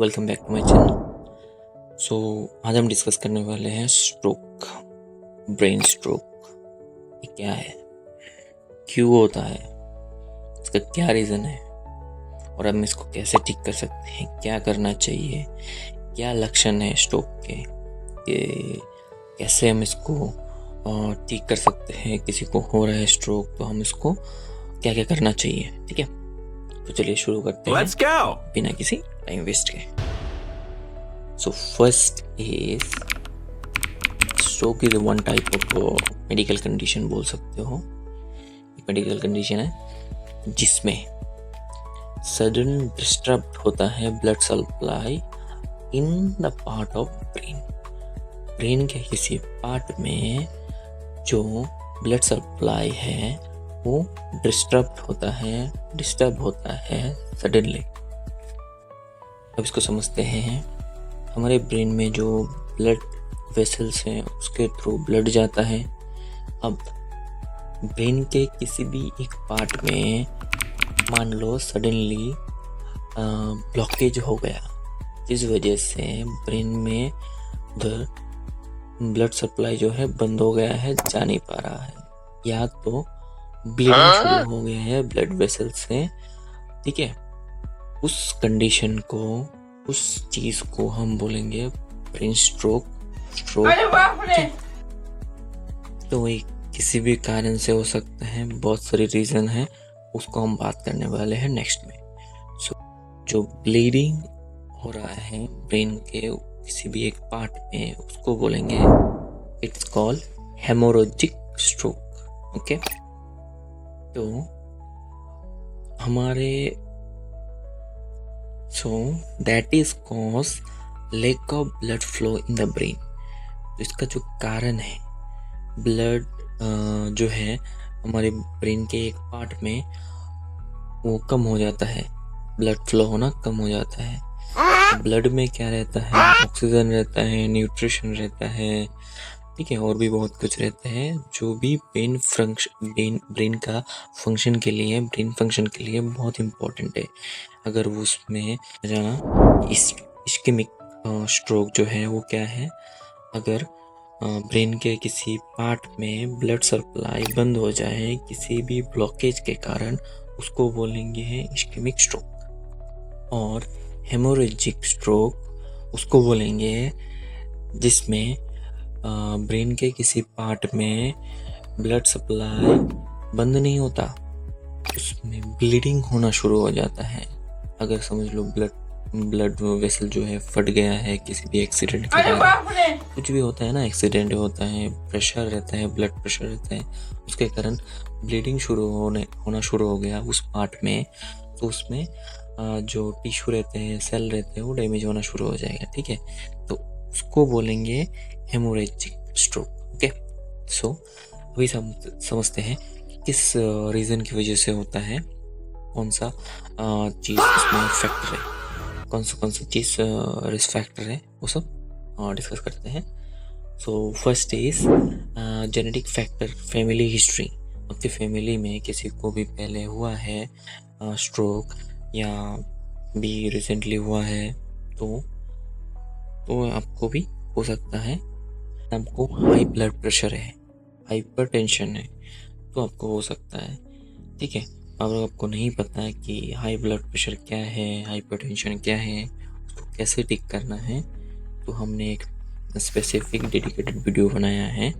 Welcome back to my channel. So आज हम discuss करने वाले हैं स्ट्रोक, ब्रेन स्ट्रोक। ये क्या है, क्यों होता है, इसका क्या रीज़न है और हम इसको कैसे ठीक कर सकते हैं, क्या करना चाहिए, क्या लक्षण है स्ट्रोक के, कि कैसे हम इसको ठीक कर सकते हैं। किसी को हो रहा है स्ट्रोक तो हम इसको क्या क्या करना चाहिए। ठीक है, तो चलिए शुरू करते हैं बिना किसी टाइम वेस्ट के। So first is stroke is one type of medical condition बोल सकते हो। एक मेडिकल कंडीशन है जिसमें सडन डिस्टर्ब होता है blood supply in the part of brain. Brain के किसी पार्ट में जो ब्लड सप्लाई है वो डिस्टर्ब होता है सडनली। अब इसको समझते हैं। हमारे ब्रेन में जो ब्लड वेसल्स हैं उसके थ्रू ब्लड जाता है। अब ब्रेन के किसी भी एक पार्ट में मान लो सडनली ब्लॉकेज हो गया, जिस वजह से ब्रेन में उधर ब्लड सप्लाई जो है बंद हो गया है, जा नहीं पा रहा है, या तो ब्लीडिंग शुरू हो गया है ब्लड वेसल से। ठीक है, उस कंडीशन को, उस चीज को हम बोलेंगे ब्रेन स्ट्रोक। तो वही किसी भी कारण से हो सकता है, बहुत सारे रीजन है, उसको हम बात करने वाले हैं नेक्स्ट में। जो ब्लीडिंग हो रहा है ब्रेन के किसी भी एक पार्ट में, उसको बोलेंगे it's called haemorrhagic stroke. Okay, तो हमारे So that is cause lack of blood flow in the brain। तो इसका जो कारण है, ब्लड जो है हमारे ब्रेन के एक पार्ट में वो कम हो जाता है, ब्लड फ्लो होना कम हो जाता है। तो ब्लड में क्या रहता है, ऑक्सीजन रहता है, न्यूट्रिशन रहता है, ठीक है, और भी बहुत कुछ रहता है जो भी ब्रेन का फंक्शन के लिए, ब्रेन फंक्शन के लिए बहुत इम्पोर्टेंट है। अगर वो उसमें जाना इस्केमिक स्ट्रोक जो है वो क्या है, अगर ब्रेन के किसी पार्ट में ब्लड सप्लाई बंद हो जाए किसी भी ब्लॉकेज के कारण, उसको बोलेंगे इस्केमिक स्ट्रोक। और हेमोरेजिक स्ट्रोक उसको बोलेंगे जिसमें ब्रेन के किसी पार्ट में ब्लड सप्लाई बंद नहीं होता, उसमें ब्लीडिंग होना शुरू हो जाता है। अगर समझ लो ब्लड वेसल जो है फट गया है किसी भी एक्सीडेंट के कारण, कुछ भी होता है ना, एक्सीडेंट होता है, प्रेशर रहता है, ब्लड प्रेशर रहता है, उसके कारण ब्लीडिंग होना शुरू हो गया उस पार्ट में, तो उसमें जो टिश्यू रहते हैं, सेल रहते हैं, वो डैमेज होना शुरू हो जाएगा। ठीक है, तो उसको बोलेंगे हेमोरेजिक स्ट्रोक। ओके, सो अभी समझते हैं कि किस रीज़न की वजह से होता है, कौन सा चीज़ इसमें फैक्टर है, कौन सा चीज़ रिस्क फैक्टर है, वो सब डिस्कस करते हैं। So first is genetic factor, family history. आपकी फैमिली में किसी को भी पहले हुआ है स्ट्रोक या भी रिसेंटली हुआ है तो आपको भी हो सकता है। आपको हाई ब्लड प्रेशर है, हाइपरटेंशन है, तो आपको हो सकता है। ठीक है, अगर आपको नहीं पता है कि हाई ब्लड प्रेशर क्या है, हाइपरटेंशन क्या है, उसको कैसे ठीक करना है, तो हमने एक स्पेसिफिक डेडिकेटेड वीडियो बनाया है,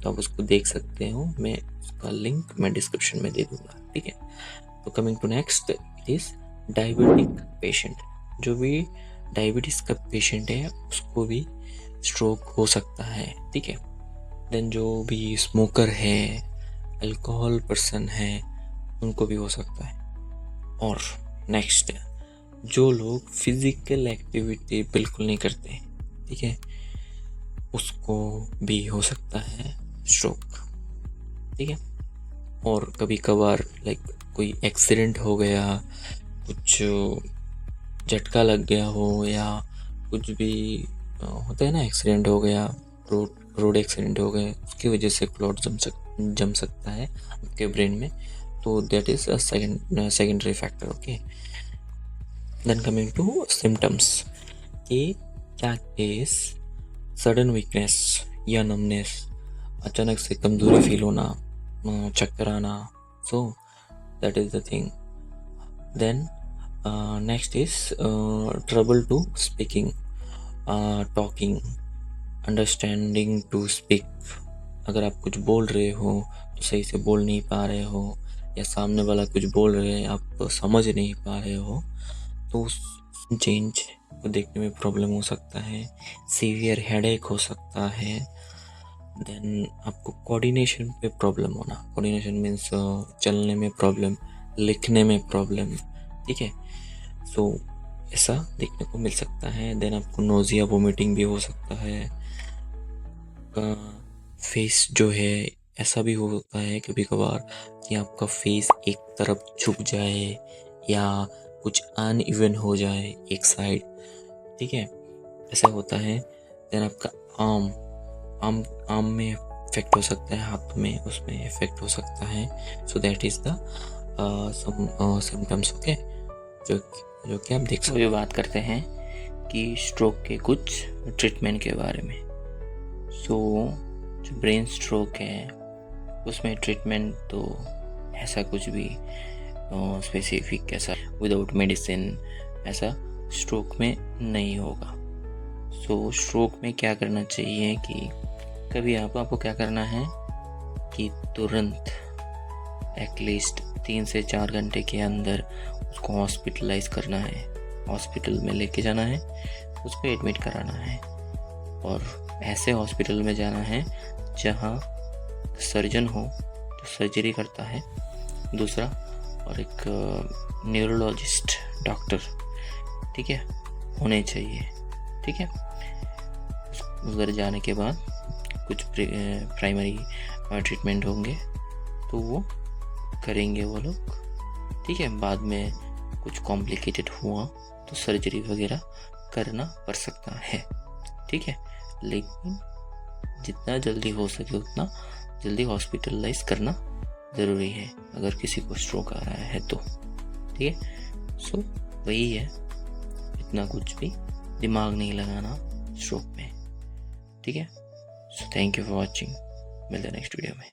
तो आप उसको देख सकते हो। मैं उसका लिंक मैं डिस्क्रिप्शन में दे दूँगा। ठीक है, तो coming to next, it is diabetic patient. जो भी डायबिटीज़ का पेशेंट है उसको भी स्ट्रोक हो सकता है। ठीक है, देन जो भी स्मोकर है, अल्कोहल पर्सन है, उनको भी हो सकता है। और नेक्स्ट, जो लोग फिजिकल एक्टिविटी बिल्कुल नहीं करते, ठीक है, उसको भी हो सकता है स्ट्रोक। ठीक है, और कभी कभार कोई एक्सीडेंट हो गया, कुछ झटका लग गया हो, या कुछ भी होता है ना, एक्सीडेंट हो गया, रोड एक्सीडेंट हो गए, उसकी वजह से क्लॉट जम सकता है आपके ब्रेन में, तो that is a secondary factor. Okay, then coming to symptoms. कि क्या केस सडन वीकनेस या नमनेस, अचानक से कमजोरी फील होना, चक्कर आना, so that is the thing. Then next is trouble to speaking, talking, understanding to speak. अगर आप कुछ बोल रहे हो तो सही से बोल नहीं पा रहे हो, या सामने वाला कुछ बोल रहे हैं आप समझ नहीं पा रहे हो, तो उस चेंज को देखने में प्रॉब्लम हो सकता है. सीवियर हेडेक हो सकता है. देन आपको कोऑर्डिनेशन पे प्रॉब्लम होना. कोऑर्डिनेशन मीन्स चलने में प्रॉब्लम, लिखने में प्रॉब्लम. ठीक है, सो ऐसा देखने को मिल सकता है. देन आपको नोजिया, वोमिटिंग भी हो सकता है. फेस जो है, ऐसा भी होता है कभी कभार कि आपका फेस एक तरफ झुक जाए या कुछ अनइवन हो जाए एक साइड. ठीक है, ऐसा होता है. देन आपका आर्म में इफेक्ट हो सकता है, हाथ में उसमें इफेक्ट हो सकता है. सो that is the symptoms. Okay, जो कि आप देख सकते. अभी बात करते हैं कि स्ट्रोक के कुछ ट्रीटमेंट के बारे में. सो जो ब्रेन स्ट्रोक है उसमें ट्रीटमेंट तो ऐसा कुछ भी स्पेसिफिक ऐसा विदाउट मेडिसिन ऐसा स्ट्रोक में नहीं होगा. सो स्ट्रोक में क्या करना चाहिए कि कभी आपको क्या करना है कि तुरंत एटलीस्ट 3 से 4 घंटे के अंदर उसको हॉस्पिटलाइज करना है, हॉस्पिटल में लेके जाना है, उसको एडमिट कराना है. और ऐसे हॉस्पिटल में जाना है जहाँ सर्जन हो जो सर्जरी करता है, दूसरा और एक न्यूरोलॉजिस्ट डॉक्टर, ठीक है, होने चाहिए. ठीक है, उधर जाने के बाद कुछ प्राइमरी ट्रीटमेंट होंगे तो वो करेंगे वो लोग. ठीक है, बाद में कुछ कॉम्प्लिकेटेड हुआ तो सर्जरी वगैरह करना पड़ सकता है. ठीक है, लेकिन जितना जल्दी हो सके उतना जल्दी हॉस्पिटलाइज करना ज़रूरी है अगर किसी को स्ट्रोक आ रहा है तो. ठीक है, सो वही है, इतना कुछ भी दिमाग नहीं लगाना स्ट्रोक में. ठीक है, so thank you for watching. मिलते हैं नेक्स्ट वीडियो में.